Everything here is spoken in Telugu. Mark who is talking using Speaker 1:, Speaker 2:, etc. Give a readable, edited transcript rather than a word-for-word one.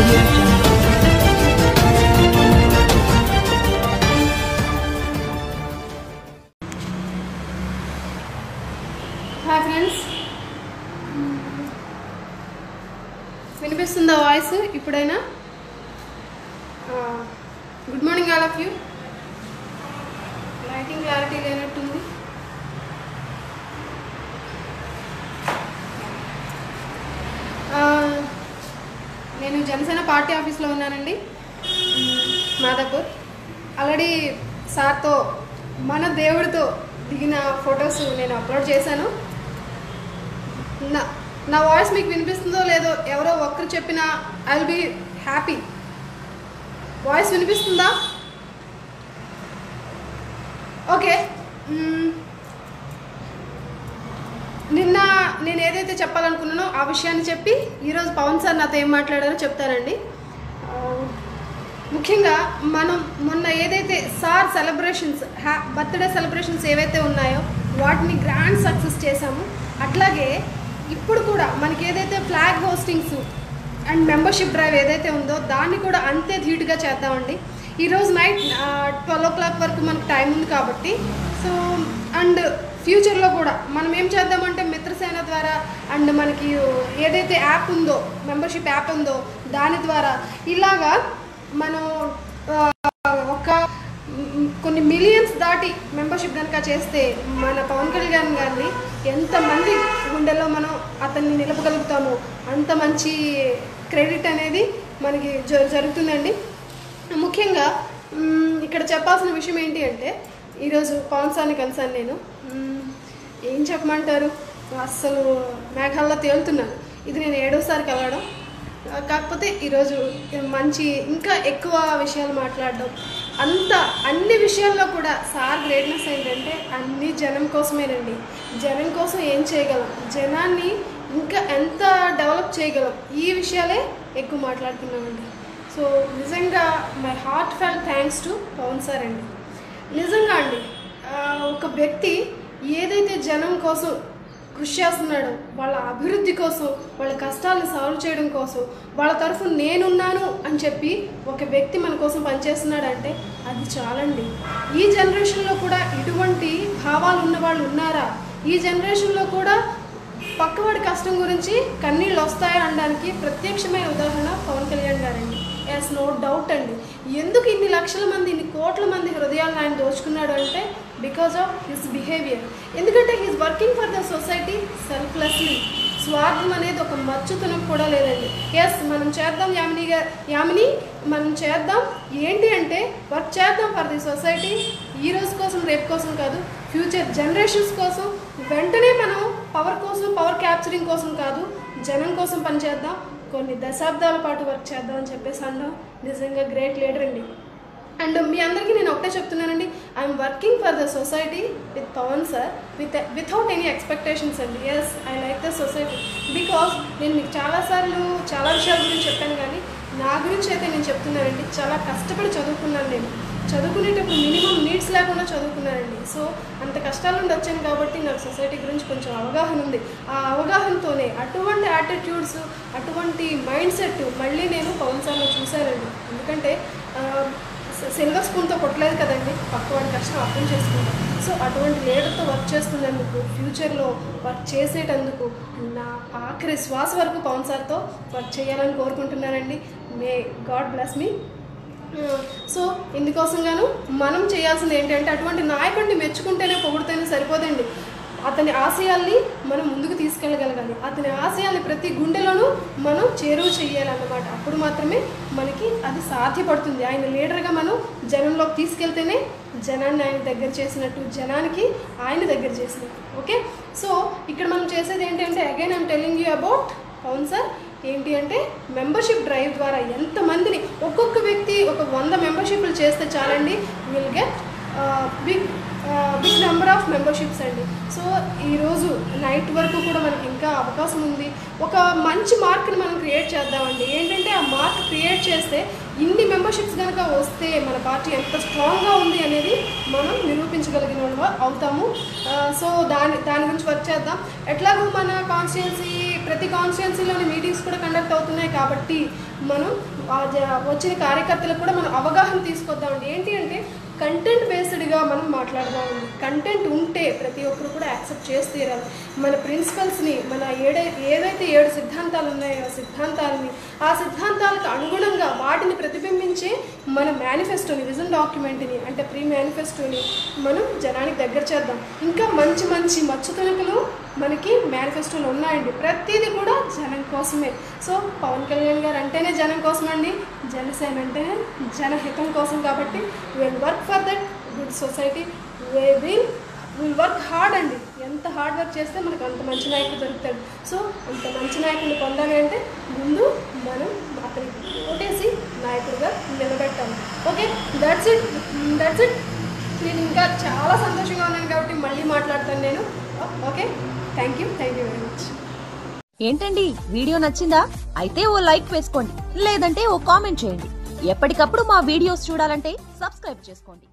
Speaker 1: audio jungle.
Speaker 2: Hi friends, వినిపిస్తుందా వాయిస్ ఇప్పుడైనా? Good morning all of you. Lighting clarity లేనట్టుంది. నేను జనసేన పార్టీ ఆఫీస్లో ఉన్నానండి, మాదాపూర్. ఆల్రెడీ సార్తో మన దేవుడితో దిగిన ఫొటోస్ నేను అప్లోడ్ చేశాను. నా వాయిస్ మీకు వినిపిస్తుందో లేదో ఎవరో ఒక్కరు చెప్పినా I will be happy. Voice వినిపిస్తుందా? ఓకే. నిన్న నేను ఏదైతే చెప్పాలనుకున్నానో ఆ విషయాన్ని చెప్పి ఈరోజు పవన్ సార్ నాతో ఏం మాట్లాడారో చెప్తానండి. ముఖ్యంగా మనం మొన్న ఏదైతే సార్ సెలబ్రేషన్స్, బర్త్డే సెలబ్రేషన్స్ ఏవైతే ఉన్నాయో వాటిని గ్రాండ్ సక్సెస్ చేశాము. అట్లాగే ఇప్పుడు కూడా మనకి ఏదైతే flag hostings and membership drive ఏదైతే ఉందో దాన్ని కూడా అంతే ధీటుగా చేద్దామండి. ఈరోజు నైట్ 12 o'clock వరకు మనకు టైం ఉంది కాబట్టి. సో అండ్ ఫ్యూచర్లో కూడా మనం ఏం చేద్దామంటే మిత్రసేన ద్వారా అండ్ మనకి ఏదైతే యాప్ ఉందో, మెంబర్షిప్ యాప్ ఉందో దాని ద్వారా ఇలాగా మనం ఒక కొన్ని మిలియన్స్ దాటి మెంబర్షిప్ కనుక చేస్తే మన పవన్ కళ్యాణ్ గారిని ఎంతమంది గుండెల్లో మనం అతన్ని నిలపగలుగుతామో అంత మంచి క్రెడిట్ అనేది మనకి జరుగుతుందండి. ముఖ్యంగా ఇక్కడ చెప్పాల్సిన విషయం ఏంటి అంటే, ఈరోజు పవన్ సార్ని కలిసాను నేను. ఏం చెప్పమంటారు, అస్సలు మేఘాల్లో తేలుతున్నాను. ఇది నేను 7వసారి కలవడం. కాకపోతే ఈరోజు మంచి ఇంకా ఎక్కువ విషయాలు మాట్లాడడం, అన్ని విషయాల్లో కూడా సార్ గ్రేట్నెస్ ఏంటంటే అన్నీ జనం కోసమేనండి. జనం కోసం ఏం చేయగలం, జనాన్ని ఇంకా ఎంత డెవలప్ చేయగలం, ఈ విషయాలే ఎక్కువ మాట్లాడుతున్నామండి. సో నిజంగా my heart fell thanks to Pavan sir అండి. నిజంగా అండి, ఒక వ్యక్తి ఏదైతే జనం కోసం కృషి చేస్తున్నాడో, వాళ్ళ అభివృద్ధి కోసం, వాళ్ళ కష్టాలను సాల్వ్ చేయడం కోసం, వాళ్ళ తరఫున నేనున్నాను అని చెప్పి ఒక వ్యక్తి మన కోసం పనిచేస్తున్నాడంటే అది చాలండి. ఈ జనరేషన్లో కూడా ఇటువంటి భావాలు ఉన్న వాళ్ళు ఉన్నారా? ఈ జనరేషన్లో కూడా పక్కవాడి కష్టం గురించి కన్నీళ్ళు వస్తాయా అనడానికి ప్రత్యక్షమైన ఉదాహరణ పవన్ కళ్యాణ్ గారండి. ఎస్, నో డౌట్ అండి. ఎందుకు ఇన్ని లక్షల మంది, ఇన్ని కోట్ల మంది హృదయాలను ఆయన దోచుకున్నాడు అంటే బికాజ్ ఆఫ్ హిస్ బిహేవియర్. ఎందుకంటే he's working for the society selflessly. స్వార్థం అనేది ఒక మచ్చుతనం కూడా లేదండి. ఎస్, మనం చేద్దాం యామిని, మనం చేద్దాం. ఏంటి అంటే వర్క్ చేద్దాం ఫర్ ది సొసైటీ. ఈ రోజు కోసం, రేపు కోసం కాదు, ఫ్యూచర్ జనరేషన్స్ కోసం. వెంటనే మనం పవర్ కోసం, పవర్ క్యాప్చరింగ్ కోసం కాదు, జనం కోసం పనిచేద్దాం. కొన్ని దశాబ్దాల పాటు వర్క్ చేద్దాం అని చెప్పేసి అన్నాం. నిజంగా గ్రేట్ లీడర్ అండి. అండ్ మీ అందరికీ నేను ఒకటే చెప్తున్నానండి, I'm working for the society with Pawan sir without any expectations అండి. Yes, I like the society because నేను మీకు చాలాసార్లు చాలా విషయాల గురించి చెప్పాను, కానీ నా గురించి అయితే నేను చెప్తున్నానండి. చాలా కష్టపడి చదువుకున్నాను. నేను చదువుకునేటప్పుడు మినిమం నీడ్స్ లేకుండా చదువుకున్నానండి. సో అంత కష్టాల నుండి వచ్చాను కాబట్టి నాకు సొసైటీ గురించి కొంచెం అవగాహన ఉంది. ఆ అవగాహనతోనే అటువంటి యాటిట్యూడ్స్, అటువంటి మైండ్ సెట్ మళ్ళీ నేను పవన్ సార్లో చూశానండి. ఎందుకంటే సిల్వర్ స్పూన్తో కొట్టలేదు కదండి, పక్కవాడి కష్టం అర్థం చేసుకుంటాం. సో అటువంటి లీడర్తో వర్క్ చేస్తున్నందుకు, ఫ్యూచర్లో వర్క్ చేసేటందుకు నా ఆఖరి శ్వాస వరకు పవన్ సార్తో వర్క్ చేయాలని కోరుకుంటున్నానండి. మే గాడ్ బ్లెస్ మీ. సో ఇందుకోసంగాను మనం చేయాల్సింది ఏంటంటే అటువంటి నాయకుడిని మెచ్చుకుంటేనే, పొగిడితేనే సరిపోదండి. అతని ఆశయాల్ని మనం ముందుకు తీసుకెళ్ళగలగాలి. అతని ఆశయాల్ని ప్రతి గుండెలోనూ మనం చేరువ చేయాలన్నమాట. అప్పుడు మాత్రమే మనకి అది సాధ్యపడుతుంది. ఆయన లీడర్గా మనం జనంలోకి తీసుకెళ్తేనే జనాన్ని ఆయన దగ్గర చేసినట్టు, జనానికి ఆయన దగ్గర చేసినట్టు. ఓకే, సో ఇక్కడ మనం చేసేది ఏంటంటే again I'm telling you about Pavan sir. ఏంటి అంటే మెంబర్షిప్ డ్రైవ్ ద్వారా ఎంతమందిని, ఒక్కొక్క వ్యక్తి ఒక 100 మెంబర్షిప్లు చేస్తే చాలండి, will get big number of memberships అండి. సో ఈరోజు నైట్ వరకు కూడా మనకి ఇంకా అవకాశం ఉంది. ఒక మంచి మార్క్ని మనం క్రియేట్ చేద్దామండి. ఏంటంటే ఆ మార్క్ క్రియేట్ చేస్తే ఇన్ని మెంబర్షిప్స్ కనుక వస్తే మన పార్టీ ఎంత స్ట్రాంగ్గా ఉంది అనేది మనం నిరూపించగలిగిన వాళ్ళు అవుతాము. సో దాని గురించి వర్క్ చేద్దాం. ఎట్లాగో మన కాన్స్టిట్యుయెన్సీ ప్రతి కాన్స్టిట్యున్సీలోని మీటింగ్స్ కూడా కండక్ట్ అవుతున్నాయి కాబట్టి మనం వచ్చిన కార్యకర్తలకు కూడా మనం అవగాహన తీసుకొద్దామండి. ఏంటి అంటే కంటెంట్ బేస్డ్గా మనం మాట్లాడదామండి. కంటెంట్ ఉంటే ప్రతి ఒక్కరు కూడా యాక్సెప్ట్ చేసి తీరాలి. మన ప్రిన్సిపల్స్ని, మన ఏదైతే 7 సిద్ధాంతాలు ఉన్నాయో సిద్ధాంతాలని, ఆ సిద్ధాంతాలకు అనుగుణంగా వాటిని ప్రతిబింబించే మన మేనిఫెస్టోని, విజన్ డాక్యుమెంట్ని అంటే ప్రీ మేనిఫెస్టోని మనం జనానికి దగ్గర చేద్దాం. ఇంకా మంచి మంచి మచ్చుతునకలు మనకి మేనిఫెస్టోలో ఉన్నాయండి. ప్రతిదీ కూడా జనం కోసమే. సో పవన్ కళ్యాణ్ గారు అంటేనే జనం కోసం అండి, జనసేన అంటేనే జనహితం కోసం. కాబట్టి will work for that good society, will work hard అండి. ఎంత హార్డ్ వర్క్ చేస్తే మనకు అంత మంచి నాయకుడు దొరుకుతాడు. సో అంత మంచి నాయకుడిని పొందాలి అంటే ముందు మనం అతనికి ఓటేసి నాయకుడిగా నిలబెట్టాలి. Okay, that's it. నేను ఇంకా చాలా సంతోషంగా ఉన్నాను కాబట్టి మళ్ళీ మాట్లాడతాను నేను. Okay, thank you very much.
Speaker 1: ఏంటండి, వీడియో నచ్చిందా? అయితే ఓ లైక్ వేసుకోండి, లేదంటే ఓ కామెంట్ చేయండి. ఎప్పటికప్పుడు మా వీడియోస్ చూడాలంటే సబ్స్క్రైబ్ చేసుకోండి.